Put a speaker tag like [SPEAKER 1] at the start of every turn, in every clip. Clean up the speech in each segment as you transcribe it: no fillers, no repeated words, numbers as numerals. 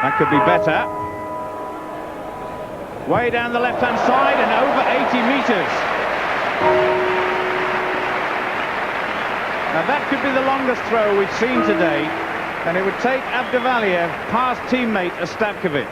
[SPEAKER 1] That could be better. Way down the left-hand side and over 80 metres. Now that could be the longest throw we've seen today, and it would take Abdevaliev past teammate Ostapkovich.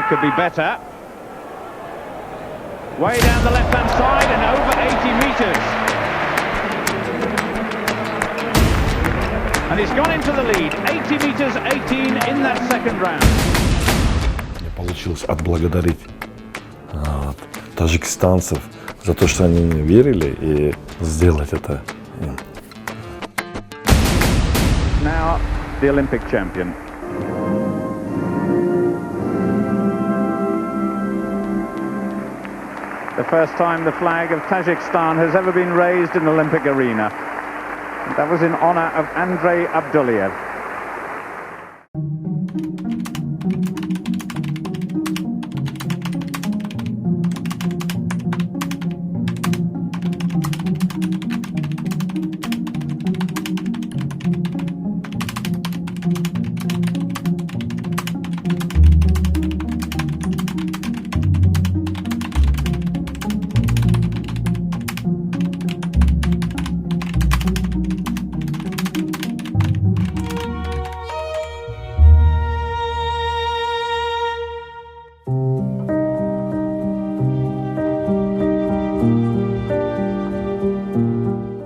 [SPEAKER 1] Could be better. Way down the left-hand side and over 80 metres. And he's gone into the lead. 80 metres, 18 in that second round.
[SPEAKER 2] Получилось отблагодарить таджикистанцев за то, что они мне верили, и сделать это.
[SPEAKER 1] Now the Olympic champion. The first time the flag of Tajikistan has ever been raised in the Olympic arena. That was in honour of Andrei Abduliev.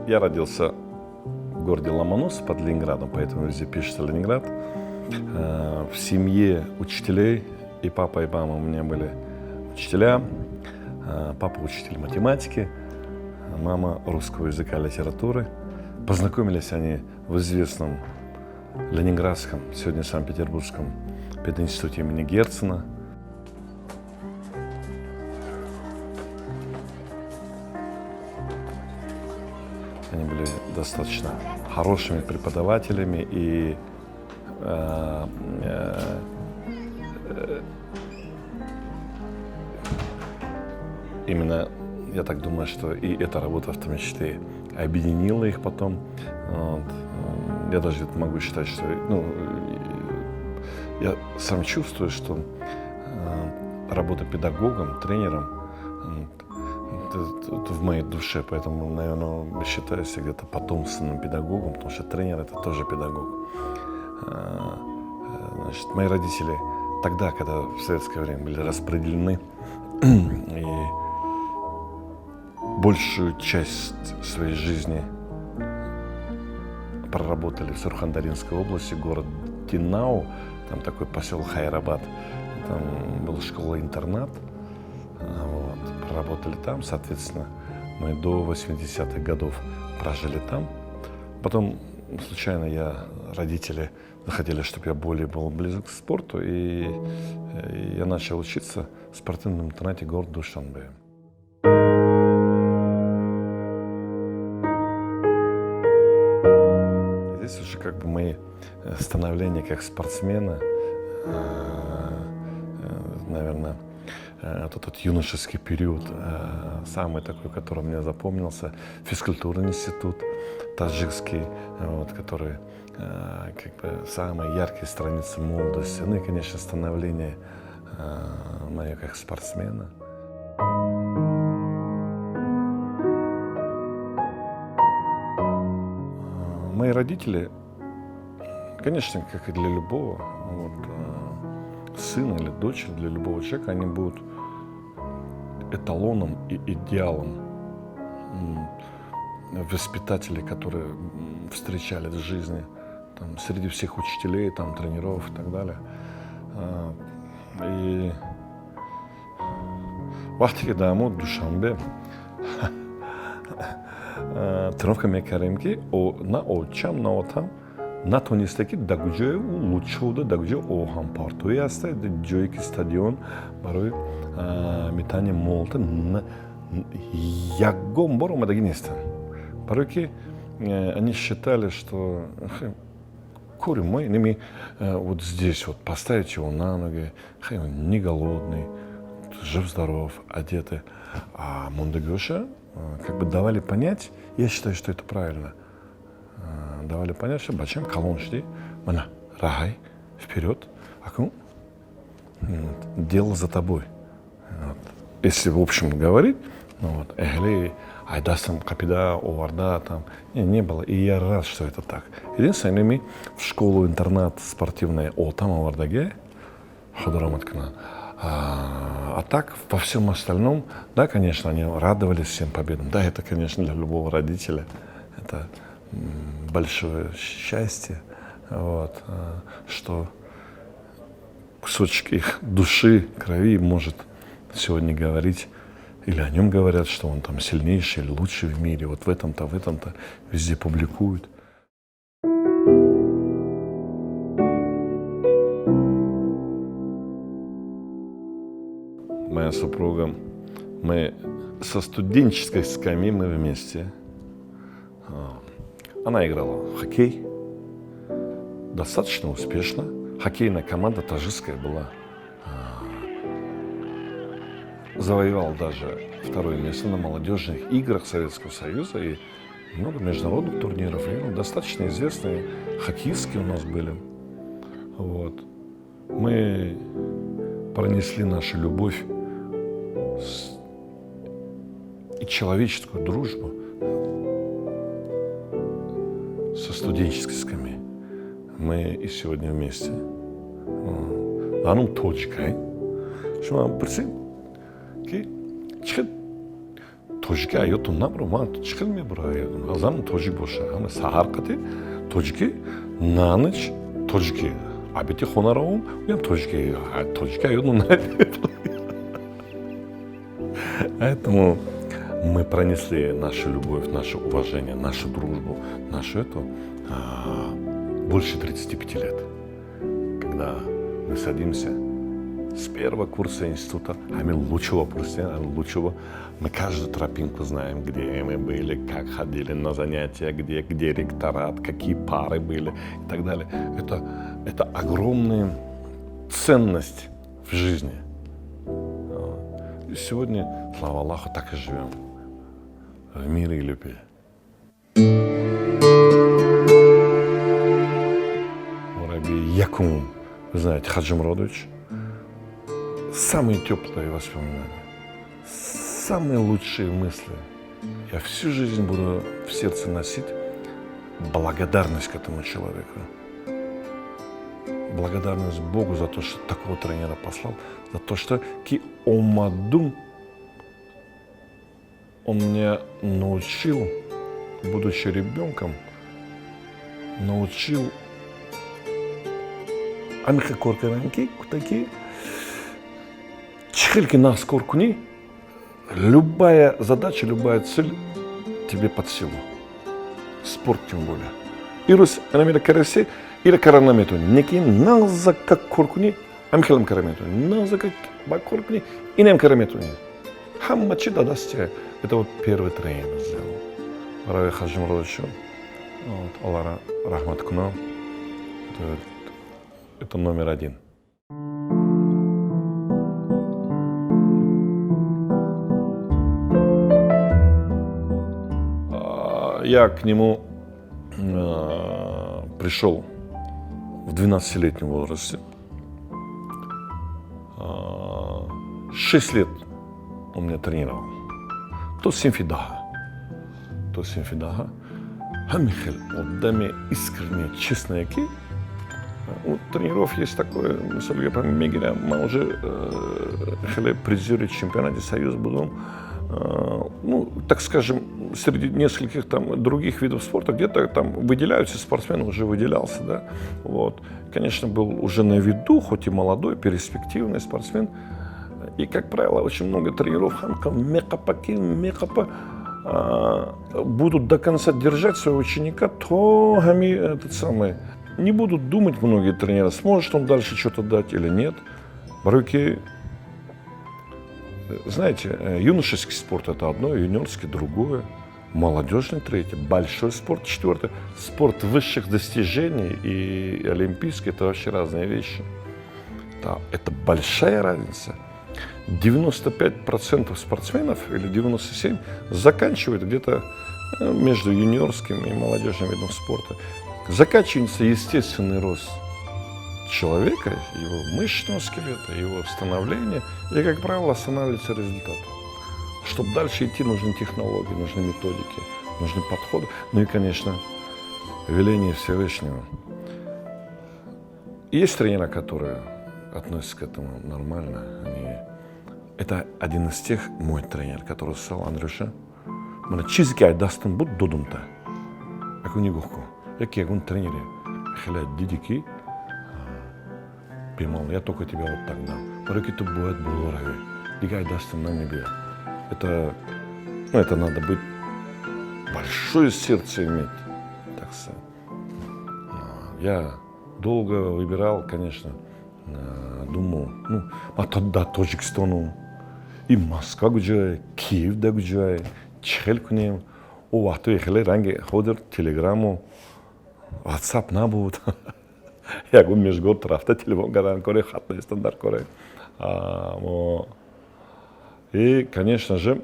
[SPEAKER 2] Я родился в городе Ломоносов под Ленинградом, поэтому везде пишется Ленинград. В семье учителей, и папа, и мама у меня были учителя. Папа учитель математики, мама русского языка и литературы. Познакомились они в известном ленинградском, сегодня Санкт-Петербургском пединституте имени Герцена. Они были достаточно хорошими преподавателями, и именно я так думаю, что и эта работа в том числе объединила их потом. Вот. Я даже могу считать, что я сам чувствую, что работа педагогом, тренером в моей душе, поэтому, наверное, считаю себя где-то потомственным педагогом, потому что тренер — это тоже педагог. Значит, мои родители тогда, когда в советское время были распределены, и большую часть своей жизни проработали в Сурхандаринской области, город Динау, там такой поселок Хайрабад, там была школа-интернат. Вот, проработали там, соответственно, мы до 80-х годов прожили там. Потом, случайно, родители захотели, чтобы я более был близок к спорту, и я начал учиться в спортивном интернате города Душанбе. Здесь уже как бы мои становления как спортсмена, наверное, этот юношеский период, самый такой, который мне запомнился, физкультурный институт таджикский, вот, который как бы самые яркие страницы молодости, ну и, конечно, становление мое как спортсмена. Мои родители, конечно, как и для любого, вот, сын или дочь для любого человека, они будут эталоном и идеалом воспитателей, которые встречали в жизни, там, среди всех учителей, там, тренеров и так далее. И وقتی که در مورد دوشنبه тренировка мекарем ки на очам на отам натонисте ки дар куҷое лучшуда дар куҷое оҳанпартоӣ аста ҷое ки стадион барои метани молта ягон бор омадагӣ нестам, барое ки они считали, что кури мой ними вот здесь вот поставить его на ноги, он не голодный, жив-здоров, одеты. А Мондегоша как бы давали понять, я считаю, что это правильно, давали понять, что бачем колонн шди, мана, рагай, вперед, акун, дело за тобой. Вот. Если в общем говорить, ну вот, эхли, айдасам капида, оварда, там, не было. И я рад, что это так. Единственное, мы в школу-интернат спортивная там овардаге, ходораматкана. А так, во всем остальном, да, конечно, они радовались всем победам. Да, это, конечно, для любого родителя это большое счастье, вот, что кусочек их души, крови может сегодня говорить, или о нем говорят, что он там сильнейший или лучший в мире, вот в этом-то, везде публикуют. Моя супруга, мы со студенческой скамьи мы вместе. Она играла в хоккей, достаточно успешно. Хоккейная команда таджикская была. Завоевал даже второе место на молодежных играх Советского Союза и много международных турниров. И достаточно известные хоккеистки у нас были. Вот. Мы пронесли нашу любовь и человеческую дружбу со студенческой скамьи. Мы и сегодня вместе. Анум точкой. Что вам присым? Ки чихад тоҷики аётон набро ман чихад мебура аётон азам тоҷик боша ҳама саҳар қати тоҷики наныч тоҷики абити хона равом уям тоҷики аётон набро. Поэтому мы пронесли нашу любовь, наше уважение, нашу дружбу, нашу эту больше 35 лет. Когда мы садимся с первого курса института, а мы лучшего курса, мы каждую тропинку знаем, где мы были, как ходили на занятия, где ректорат, какие пары были и так далее. Это огромная ценность в жизни. И сегодня, слава Аллаху, так и живем. В мире и любви. Мураби Якум, вы знаете, Хаджи Муродович. Самые теплые воспоминания, самые лучшие мысли. Я всю жизнь буду в сердце носить благодарность к этому человеку. Благодарность Богу за то, что такого тренера послал, за то, что ки омадум он меня научил, будучи ребенком, научил амиха коркаранки такие. Чихельки на скоркуни, любая задача, любая цель тебе под силу. Спорт тем более. Ирус анамира караси, ира каранамету. Неки наза как коркуни, амхелам карамету. Наза как коркуни, инем карамету. Хаммачи дадастия. Это вот первый тренер сделал. Рави Хаджи Муродовичу. Вот, Аллах рахмат куна. Это номер один. Я к нему пришел в 12-летнем возрасте. 6 лет он меня тренировал. То симфидаха. Хамихел, отдаме искренне, честные ки. У тренеров есть такое, mesela ben Megine, ben уже hele призеры чемпионата Союза будем, ну, так скажем, среди нескольких там других видов спорта, где-то там выделяются, спортсмен уже выделялся, да, вот. Конечно, был уже на виду, хоть и молодой, перспективный спортсмен, и, как правило, очень много тренеров будут до конца держать своего ученика, то этот самый, не будут думать многие тренеры, сможет он дальше что-то дать или нет. Баруки, знаете, юношеский спорт это одно, юниорский другое, молодежный третье, большой спорт четвертое. Спорт высших достижений и олимпийский это вообще разные вещи. Да, это большая разница. 95% спортсменов или 97% заканчивают где-то между юниорским и молодежным видом спорта. Заканчивается естественный рост человека, его мышечного скелета, его становления, и, как правило, останавливается результат. Чтобы дальше идти, нужны технологии, нужны методики, нужны подходы, ну и, конечно, веление Всевышнего. Есть тренеры, которые относятся к этому нормально. Это один из тех, мой тренер, который сказал: Андрюша, мне чизки айдастын буд додумта. Ако не гухку. Яки агун тренере. Хеля дидики. Пимал, я только тебя вот так дам. Паруки тут бывает булорави. Дига айдастын на небе. Это, ну, это надо быть большое сердце иметь, так сказать. Я долго выбирал, конечно, думал, ну, а тогда Таджикистану, и Москва гуджай, Киев да гуджай, Чхел кунем, о вахту ехали ранги ходер телеграмму, WhatsApp набуд, я гу межгод рафта телефон гаран коре, хатный стандарт коре. И, конечно же,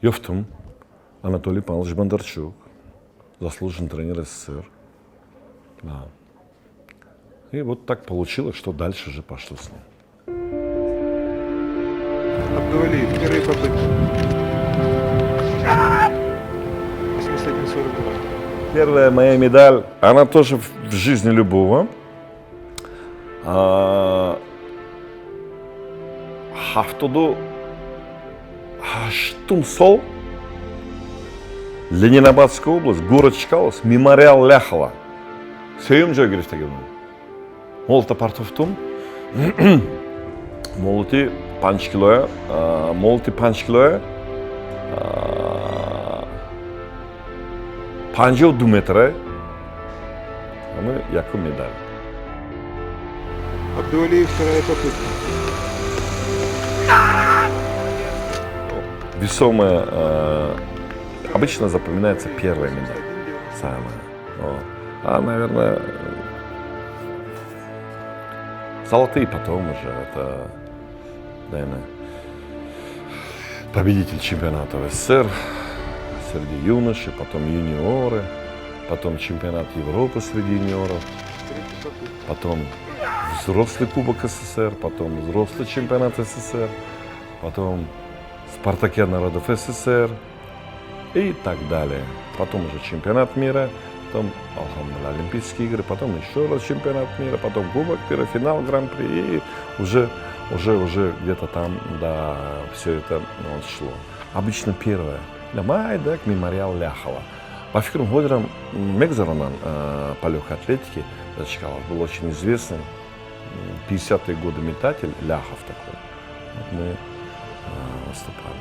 [SPEAKER 2] Йофтум Анатолий Павлович Бондарчук, заслуженный тренер СССР. Да. И вот так получилось, что дальше же пошло с ним.
[SPEAKER 3] Абдувалиев, первые попытки. 81-42.
[SPEAKER 2] Первая моя медаль, она тоже в жизни любого. Haftada Хаштум Сол, Ленинабадская область, город Чкалов, мемориал Ляхова. Сөйім жой керек деген. Молта партуфтум, молти панчкилоя, панчо 2 метра, а мы яку медаль.
[SPEAKER 3] Абдувалиев, вторая попытка.
[SPEAKER 2] Весомая, обычно запоминается первая медаль, самая. А, наверное, золотые потом уже, это, наверное, победитель чемпионата СССР среди юношей, потом юниоры, потом чемпионат Европы среди юниоров, потом взрослый кубок СССР, потом взрослый чемпионат СССР, потом Спартакиада народов СССР и так далее. Потом уже чемпионат мира, потом Олимпийские игры, потом еще раз чемпионат мира, потом кубок мира, финал Гран-при, и уже где-то там, да, все это шло. Обычно первое. Майдак, мемориал Ляхова. По фикрам Годерам Мегзаронан по легкой атлетике Чкалов был очень известный 50-е годы метатель Ляхов такой. Вот мы выступали.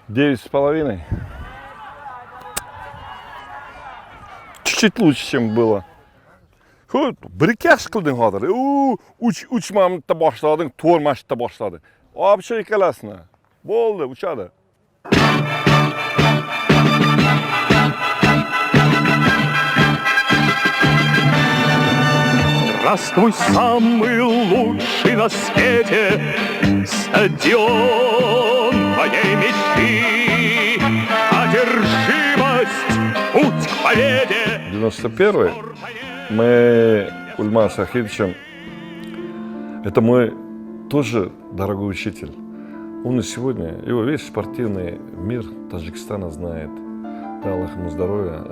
[SPEAKER 2] Девять с половиной. Чуть-чуть лучше, чем было. Bir-ikki qilding hozir. Uch marta boshlading, 4 marta boshlading. Вообще ikkalasini. Bo'ldi, uchadi.
[SPEAKER 4] Здравствуй, самый лучший на свете стадион моей мечты. Одержимость, путь к победе.
[SPEAKER 2] 91-й мы Ульман Сахидовичем, это мой тоже дорогой учитель. Он и сегодня, его весь спортивный мир Таджикистана знает. Да, Аллах ему здоровья.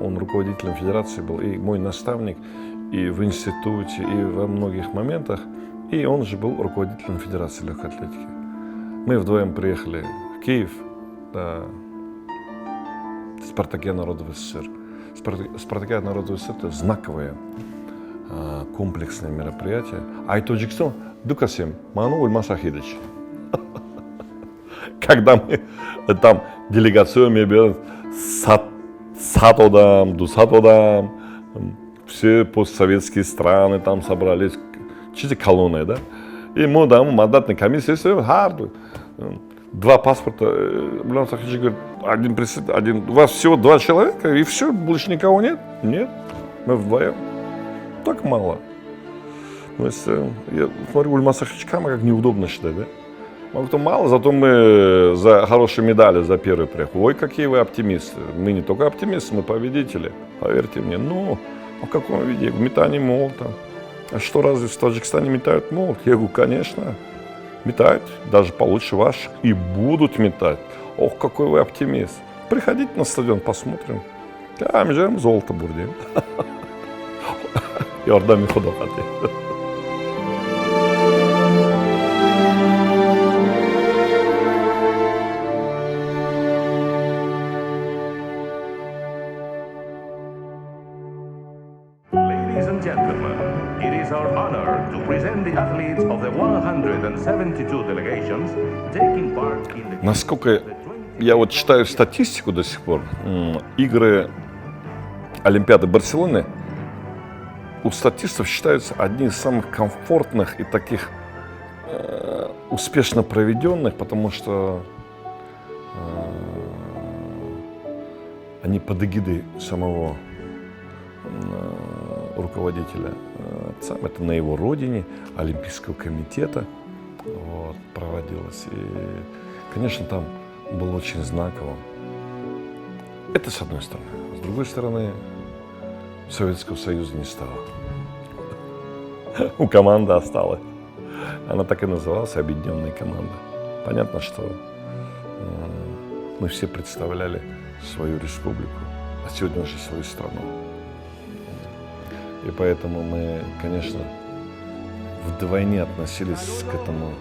[SPEAKER 2] Он руководителем федерации был, и мой наставник, и в институте, и во многих моментах. И он же был руководителем Федерации легкой атлетики. Мы вдвоем приехали в Киев, да, Спартакиада народов СССР. Спартакиада народов СССР – это знаковое комплексное мероприятие. А и Таджикистан – Дукасим, Ману Ульман Сахидович. Когда мы там делегациями берем Сатодам, Дусатодам, все постсоветские страны там собрались, чисто колонны, да? И мы там мандатной комиссии, два паспорта. Ульман Сахидович говорит, один председатель, у вас всего 2 человека, и все, больше никого нет? Нет, мы вдвоем. Так мало. То есть, я смотрю, Ульман Сахидович как неудобно считать, да? Кто мало, зато мы за хорошие медали за первый приехали. Ой, какие вы оптимисты. Мы не только оптимисты, мы победители. Поверьте мне. Ну, в каком виде? В метании молота. А что, разве в Таджикистане метают молот? Я говорю, конечно, метают. Даже получше ваших. И будут метать. Ох, какой вы оптимист. Приходите на стадион, посмотрим. Да, мы же золото будем. Йордами ходокати.
[SPEAKER 5] Ladies and gentlemen, it is our honor to present the athletes of the 172 delegations taking part in the...
[SPEAKER 2] Насколько я вот читаю статистику до сих пор, игры Олимпиады Барселоны у статистов считаются одни из самых комфортных и таких успешно проведенных, потому что они под эгидой самого руководителя отца. Это на его родине, Олимпийского комитета вот, проводилось. И, конечно, там было очень знаково. Это с одной стороны. С другой стороны, Советского Союза не стало. У команды осталась. Она так и называлась, объединенная команда. Понятно, что мы все представляли свою республику, а сегодня уже свою страну. И поэтому мы, конечно, вдвойне относились к этому,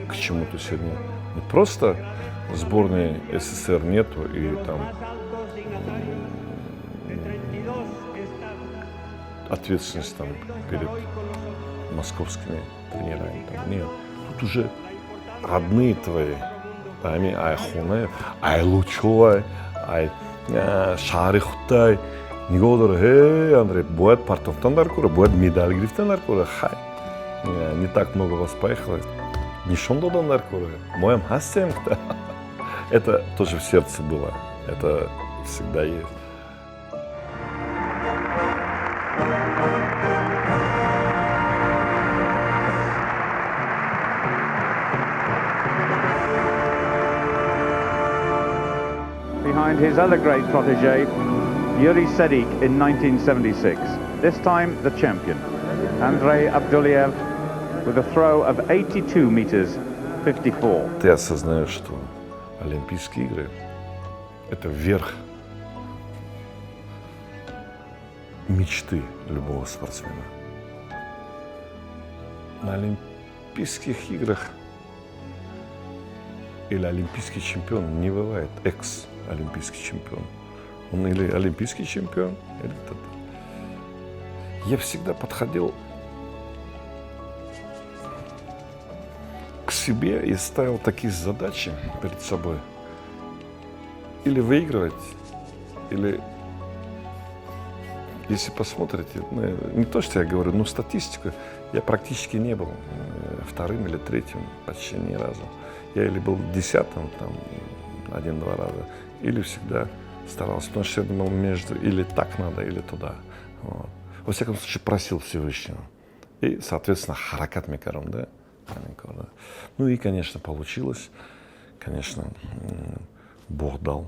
[SPEAKER 2] к чему-то сегодня. Не просто сборной СССР нету, и там ответственность там перед московскими тренерами. Там, нет. Тут уже родные твои, ай Хуне, ай Лучой, ай Шарихутай, Нигодор, Андрей, будет партовтандар кура, будет медаль грифтандар кура, хай. Не так много вас поехало. Нишондодандар кура, моем хастем. Это тоже в сердце было. Это всегда есть.
[SPEAKER 1] Behind his other great protege, Yuri Sedik in 1976. This time the champion, Andrei Abduliev, with a throw of 82 meters 54.
[SPEAKER 2] Ты осознаешь, что Олимпийские игры – это верх мечты любого спортсмена. На Олимпийских играх или олимпийский чемпион не бывает экс-олимпийский чемпион. Он или олимпийский чемпион, или кто-то. Я всегда подходил к себе и ставил такие задачи перед собой. Или выигрывать, или, если посмотрите, не то, что я говорю, но статистику, я практически не был вторым или третьим почти ни разу. Я или был 10-м, там, 1-2 раза, или всегда старался, потому что я думал, между или так надо, или туда. Вот. во всяком случае, просил Всевышнего. И, соответственно, харакат мекаром, да? Ну и, конечно, получилось. Конечно, Бог дал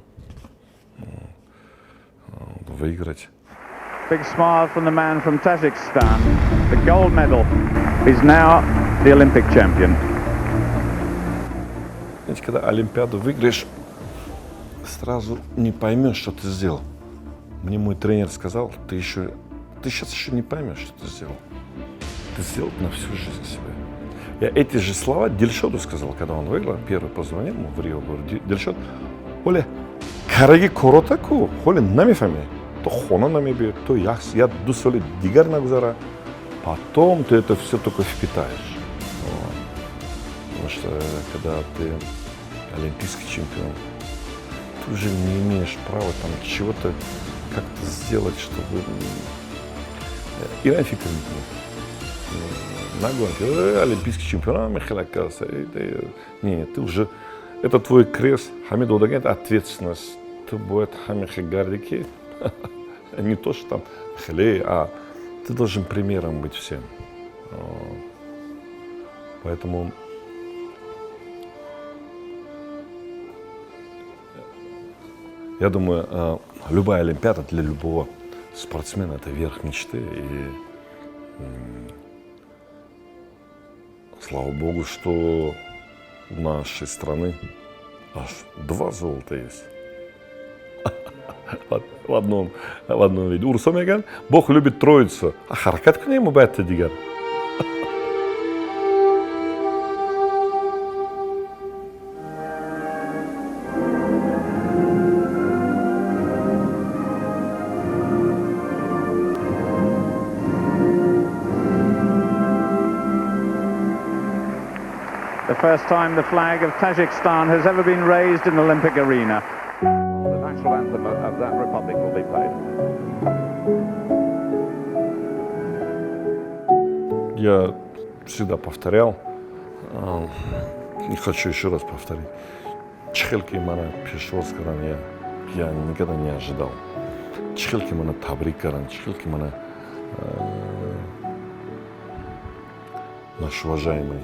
[SPEAKER 2] выиграть.
[SPEAKER 1] Big smile from the man from Tajikistan. The gold medal is now the Olympic champion.
[SPEAKER 2] Знаете, когда Олимпиаду выиграешь, сразу не поймешь, что ты сделал. Мне мой тренер сказал, ты сейчас еще не поймешь, что ты сделал. Ты сделал на всю жизнь себе. Я эти же слова Дильшоду сказал, когда он выиграл, первый позвонил ему в Рио, говорит, Дильшод, Оля, караги коротаку, холи намифами, то хона намиби, то я дусоли дигар нагзара, потом ты это все только впитаешь. Вот. Потому что когда ты олимпийский чемпион, ты уже не имеешь права там чего-то как-то сделать, чтобы... Иран Фикрин на гонке, олимпийский чемпион, Михаил Акаса. Нет, ты уже... Это твой крест, Хамид Удагент, ответственность. Ты будет Хамид Гардики, не то, что там Хлей, а ты должен примером быть всем. Поэтому я думаю, любая Олимпиада для любого спортсмена — это верх мечты. И слава Богу, что у нашей страны аж 2 золота есть. В одном виде. Урсомеган, Бог любит троицу, а харакат к нему байтта дигар.
[SPEAKER 1] The first time the flag of Tajikistan has ever been raised in the Olympic arena. The national anthem of that republic will be played.
[SPEAKER 2] Я всегда повторял, и хочу еще раз повторить. Чхелки мана пешвозгаран я никогда не ожидал. Чхелки мана табрикаран, чхелки мана наш уважаемый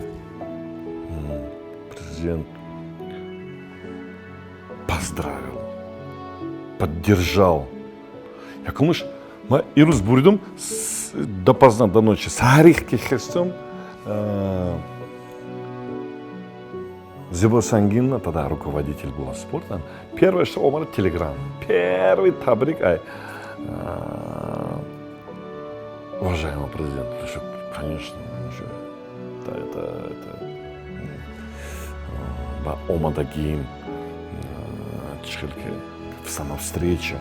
[SPEAKER 2] президент поздравил, поддержал. Я думаю, мы ирус буридум допоздна до ночи сарих кехестом Зибо Сангинна, тогда руководитель была спорта. Первое, что он телеграм. Первый табрик. Уважаемый президент, конечно, это Омадагим, Чхельке, сама встреча,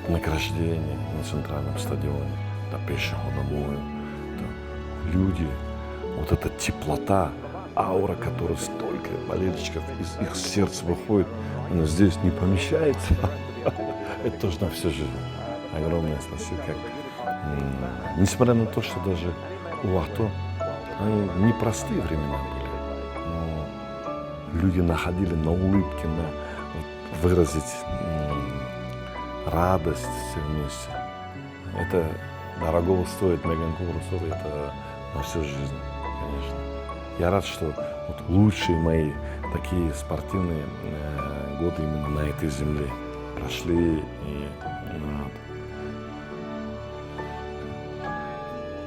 [SPEAKER 2] награждение на центральном стадионе, пешеходному, люди, вот эта теплота, аура, которая столько болельщиков из их сердца выходит, она здесь не помещается. Это тоже на всю жизнь. Огромное спасибо. Несмотря на то, что даже у Ахто непростые времена были, но люди находили на улыбке, на выразить радость все вместе. Это дорогого стоит, Меган Курусов, это на всю жизнь, конечно. Я рад, что вот лучшие мои такие спортивные годы именно на этой земле прошли, и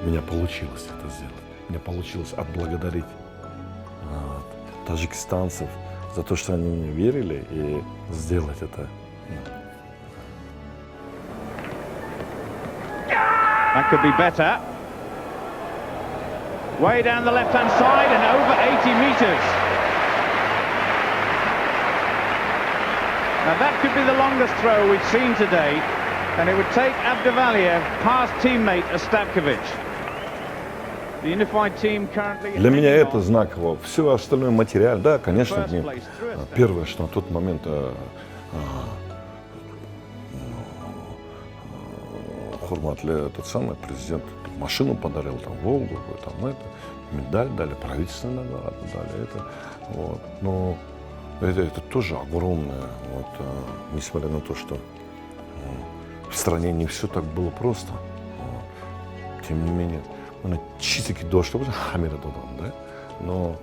[SPEAKER 2] у меня получилось это сделать. Мне получилось отблагодарить таджикистанцев за то, что они мне верили, и сделать это.
[SPEAKER 1] That could be better. Way down the left-hand side and over 80 metres. Now that could be the longest throw we've seen today, and it would take Abduvaliev past teammate Ostapkovich. The unified team currently...
[SPEAKER 2] Для меня это знаково. Все остальное материал, да, конечно, первое, что на тот момент Хурматли, тот самый президент, машину подарил, там, Волгу, там, это, медаль дали, правительственную награду дали, это, вот. Но это тоже огромное, вот, несмотря на то, что в стране не все так было просто. Вот. Тем не менее, он чистый дождь, что хамира додом, да? Но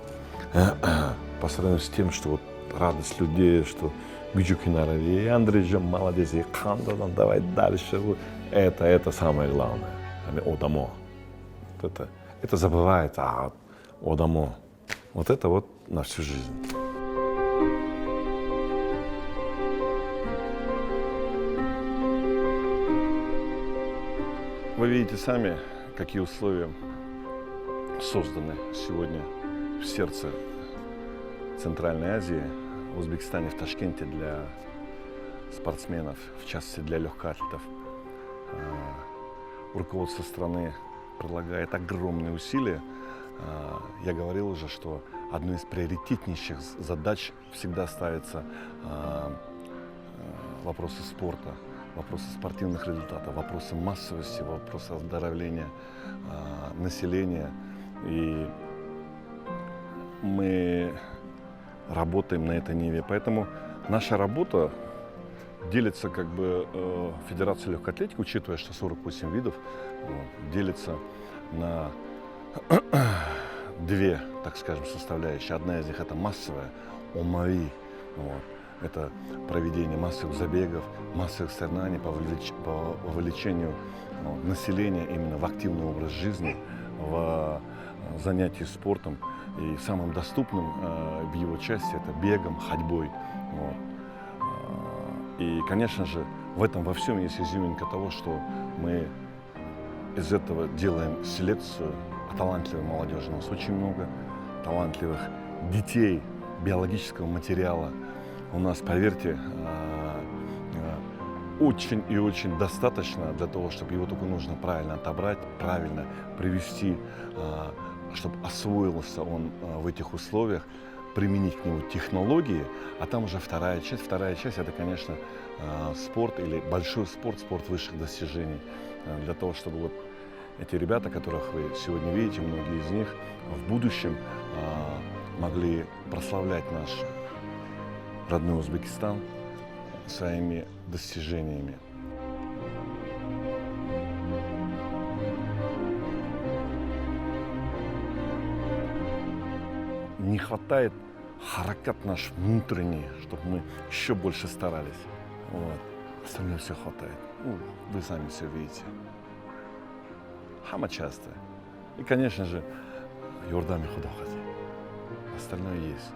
[SPEAKER 2] по сравнению с тем, что вот радость людей, что Гюджукинара и Андрейджан молодец, и Кандодан, давай дальше. Это самое главное. Одамо. Это забывает, а Одамо. Вот это вот на всю жизнь. Вы видите сами, какие условия созданы сегодня в сердце Центральной Азии, в Узбекистане, в Ташкенте для спортсменов, в частности для легкоатлетов. Руководство страны прилагает огромные усилия. Я говорил уже, что одной из приоритетнейших задач всегда ставится вопросы спорта, вопросы спортивных результатов, вопросы массовости, вопросы оздоровления населения. И мы работаем на этой ниве. Поэтому наша работа делится как бы Федерация легкой атлетики, учитывая, что 48 видов, делится на две, так скажем, составляющие. Одна из них это массовая, омави. Это проведение массовых забегов, массовых соревнований по вовлечению населения именно в активный образ жизни, в занятии спортом. И самым доступным в его части это бегом, ходьбой. И, конечно же, в этом во всем есть изюминка того, что мы из этого делаем селекцию талантливой молодежи. У нас очень много талантливых детей, биологического материала. У нас, поверьте, очень и очень достаточно для того, чтобы его только нужно правильно отобрать, правильно привести, чтобы освоился он в этих условиях, применить к нему технологии, а там уже вторая часть. Вторая часть это, конечно, спорт или большой спорт, спорт высших достижений. Для того, чтобы вот эти ребята, которых вы сегодня видите, многие из них в будущем могли прославлять наш родной Узбекистан своими достижениями. Не хватает харакат наш внутренний, чтобы мы еще больше старались. Вот. Остальное все хватает. Вы сами все видите. Хама часто. И, конечно же, Йордами Худохати. Остальное есть.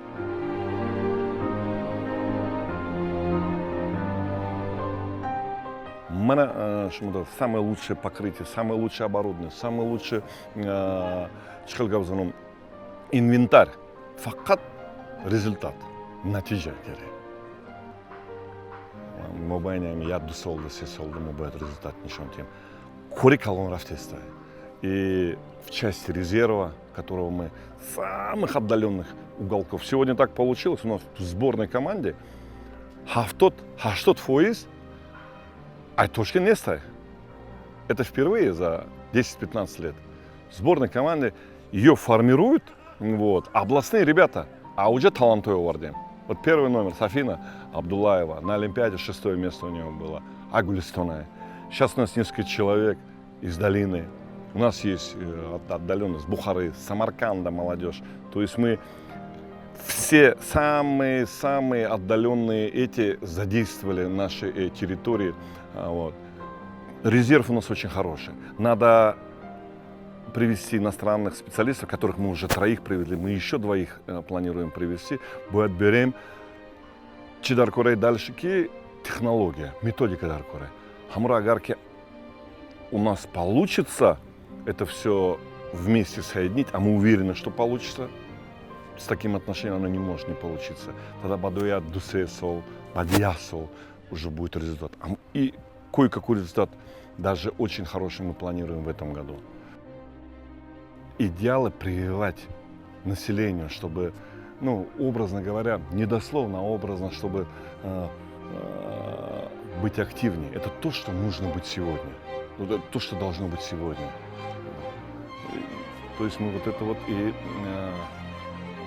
[SPEAKER 2] Самое лучшее покрытие, самое лучшее оборудование, самый лучший инвентарь. Факат результат, натижа керек. Мобайнями я дусолда, сесолда, мобайт результат ничем тем. Курикалон рафтестай. И в части резерва, которого мы самых отдаленных уголков. Сегодня так получилось у нас в сборной команде. Хаштот фоиз, а точки не стай. Это впервые за 10-15 лет. В сборной команде ее формируют. Вот. Областные ребята, а уже талантливые вардем. Вот первый номер Софина Абдулаева. На Олимпиаде 6-е место у него было. Агулистоная. Сейчас у нас несколько человек из долины. У нас есть отдаленные с Бухары, с Самарканда молодежь. То есть мы все самые отдаленные эти задействовали наши территории. Вот. Резерв у нас очень хороший. Надо привести иностранных специалистов, которых мы уже 3 привезли, мы еще 2 планируем привезти. Будет берем Чидаркорей дальше технология, методика Даркорей. Хамура Агарки у нас получится это все вместе соединить, а мы уверены, что получится. С таким отношением оно не может не получиться. Тогда Бадуя, Дусесол, Бадьясол уже будет результат. И кое-какой результат, даже очень хороший, мы планируем в этом году. Идеалы прививать населению, чтобы, образно говоря, не дословно, а образно, чтобы быть активнее. Это то, что нужно быть сегодня. Это то, что должно быть сегодня. То есть мы вот это вот и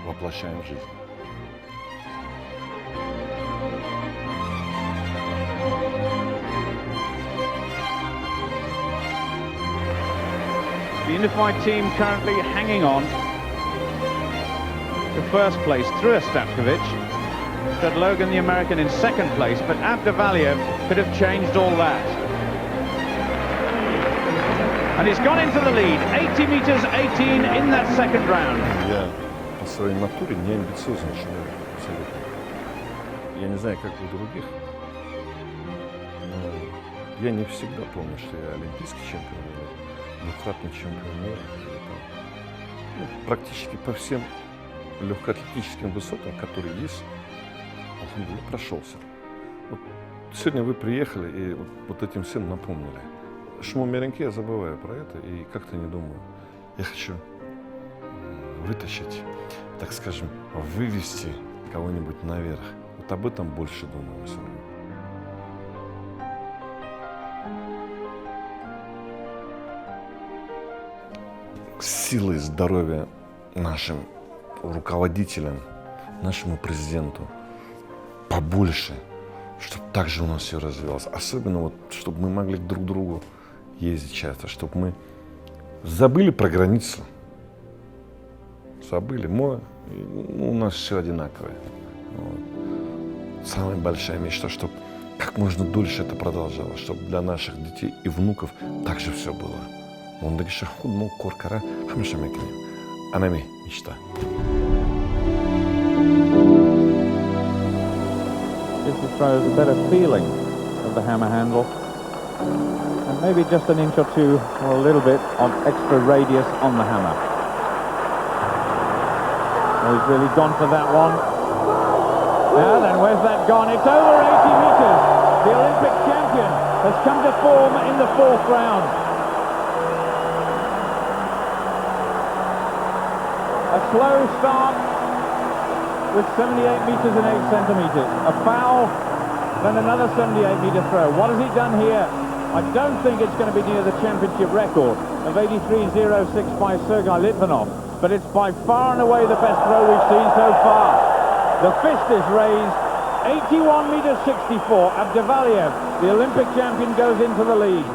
[SPEAKER 2] воплощаем в жизнь.
[SPEAKER 1] The unified team currently hanging on to first place through Ostapkovich. Judd Logan, the American, in second place, but Abdavaliev could have changed all that. And he's gone into the lead, 80 meters 18 in that second round.
[SPEAKER 2] Я по своей натуре не амбициозный человек, абсолютно. Я не знаю, как у других, но я не всегда помню, что я олимпийский чемпион или двукратный чемпион мира. Практически по всем легкоатлетическим высотам, которые есть, я прошелся. Вот сегодня вы приехали и вот этим всем напомнили. Шуму-мереньке я забываю про это и как-то не думаю. Я хочу вытащить, так скажем, вывести кого-нибудь наверх. Вот об этом больше думаю сегодня. Силы и здоровья нашим руководителям, нашему президенту побольше, чтобы так же у нас все развивалось. Особенно вот, чтобы мы могли друг к другу ездить часто, чтобы мы забыли про границу. Забыли. У нас все одинаковое. Вот. Самая большая мечта, чтобы как можно дольше это продолжалось, чтобы для наших детей и внуков так же все было. Ондaki şahud mu korkara hamisha meknim. Anami mечта.
[SPEAKER 1] This throws a better feeling of the hammer handle. And maybe just an inch or two or a little bit of extra radius on the hammer. Oh, he's really gone for that one. Now then, where's that gone? It's over 80 meters. The Olympic champion has come to form in the fourth round. A slow start with 78 meters and 8 centimeters. A foul, then another 78-meter throw. What has he done here? I don't think it's going to be near the championship record of 83.06 by Sergei Litvinov, but it's by far and away the best throw we've seen so far. The fist is raised, 81 meters 64. Abdavaliev, the Olympic champion, goes into the lead.